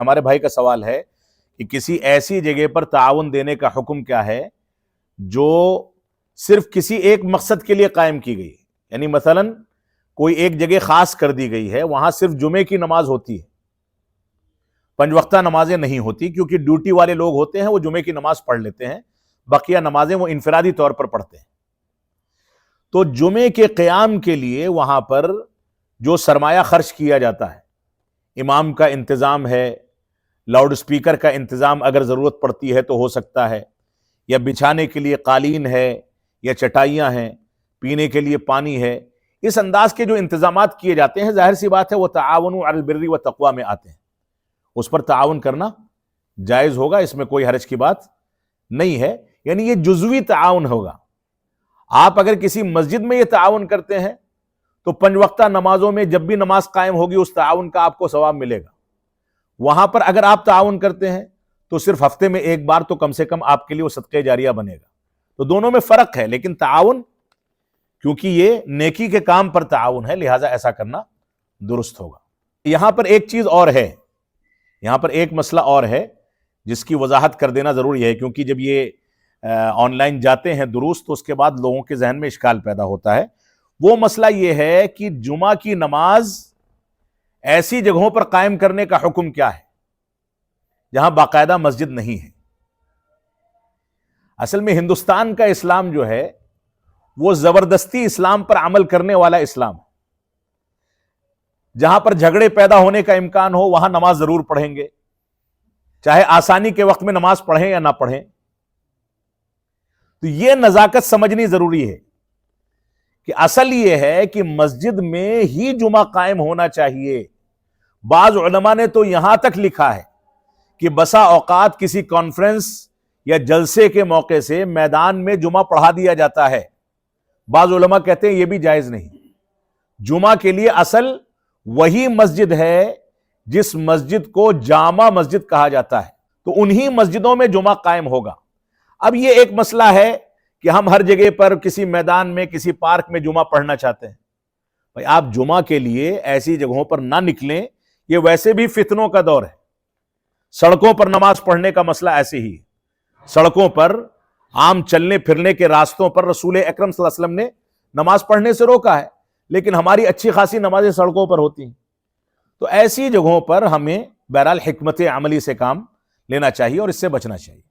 ہمارے بھائی کا سوال ہے کہ کسی ایسی جگہ پر تعاون دینے کا حکم کیا ہے جو صرف کسی ایک مقصد کے لیے قائم کی گئی، یعنی مثلا کوئی ایک جگہ خاص کر دی گئی ہے، وہاں صرف جمعے کی نماز ہوتی ہے، 5 وقتہ نمازیں نہیں ہوتی، کیونکہ ڈیوٹی والے لوگ ہوتے ہیں وہ جمعے کی نماز پڑھ لیتے ہیں، بقیہ نمازیں وہ انفرادی طور پر پڑھتے ہیں۔ تو جمعے کے قیام کے لیے وہاں پر جو سرمایہ خرچ کیا جاتا ہے، امام کا انتظام ہے، لاؤڈ سپیکر کا انتظام اگر ضرورت پڑتی ہے تو ہو سکتا ہے، یا بچھانے کے لیے قالین ہے یا چٹائیاں ہیں، پینے کے لیے پانی ہے، اس انداز کے جو انتظامات کیے جاتے ہیں، ظاہر سی بات ہے وہ تعاونوا علی البر والتقوی میں آتے ہیں، اس پر تعاون کرنا جائز ہوگا، اس میں کوئی حرج کی بات نہیں ہے، یعنی یہ جزوی تعاون ہوگا۔ آپ اگر کسی مسجد میں یہ تعاون کرتے ہیں تو 5 وقتہ نمازوں میں جب بھی نماز قائم ہوگی اس تعاون کا آپ کو ثواب ملے گا۔ وہاں پر اگر آپ تعاون کرتے ہیں تو صرف ہفتے میں ایک بار تو کم سے کم آپ کے لیے وہ صدقہ جاریہ بنے گا۔ تو دونوں میں فرق ہے، لیکن تعاون کیونکہ یہ نیکی کے کام پر تعاون ہے، لہٰذا ایسا کرنا درست ہوگا۔ یہاں پر ایک چیز اور ہے، یہاں پر ایک مسئلہ اور ہے جس کی وضاحت کر دینا ضروری ہے، کیونکہ جب یہ آن لائن جاتے ہیں دروس تو اس کے بعد لوگوں کے ذہن میں اشکال پیدا ہوتا ہے۔ وہ مسئلہ یہ ہے کہ جمعہ کی نماز ایسی جگہوں پر قائم کرنے کا حکم کیا ہے جہاں باقاعدہ مسجد نہیں ہے۔ اصل میں ہندوستان کا اسلام جو ہے وہ زبردستی اسلام پر عمل کرنے والا اسلام ہے۔ جہاں پر جھگڑے پیدا ہونے کا امکان ہو وہاں نماز ضرور پڑھیں گے، چاہے آسانی کے وقت میں نماز پڑھیں یا نہ پڑھیں۔ تو یہ نزاکت سمجھنی ضروری ہے کہ اصل یہ ہے کہ مسجد میں ہی جمعہ قائم ہونا چاہیے۔ بعض علماء نے تو یہاں تک لکھا ہے کہ بسا اوقات کسی کانفرنس یا جلسے کے موقع سے میدان میں جمعہ پڑھا دیا جاتا ہے۔ بعض علماء کہتے ہیں یہ بھی جائز نہیں، جمعہ کے لیے اصل وہی مسجد ہے جس مسجد کو جامع مسجد کہا جاتا ہے، تو انہی مسجدوں میں جمعہ قائم ہوگا۔ اب یہ ایک مسئلہ ہے کہ ہم ہر جگہ پر کسی میدان میں کسی پارک میں جمعہ پڑھنا چاہتے ہیں، بھائی آپ جمعہ کے لیے ایسی جگہوں پر نہ نکلیں، یہ ویسے بھی فتنوں کا دور ہے۔ سڑکوں پر نماز پڑھنے کا مسئلہ ایسے ہی ہے، سڑکوں پر عام چلنے پھرنے کے راستوں پر رسول اکرم صلی اللہ علیہ وسلم نے نماز پڑھنے سے روکا ہے، لیکن ہماری اچھی خاصی نمازیں سڑکوں پر ہوتی ہیں۔ تو ایسی جگہوں پر ہمیں بہرحال حکمت عملی سے کام لینا چاہیے اور اس سے بچنا چاہیے۔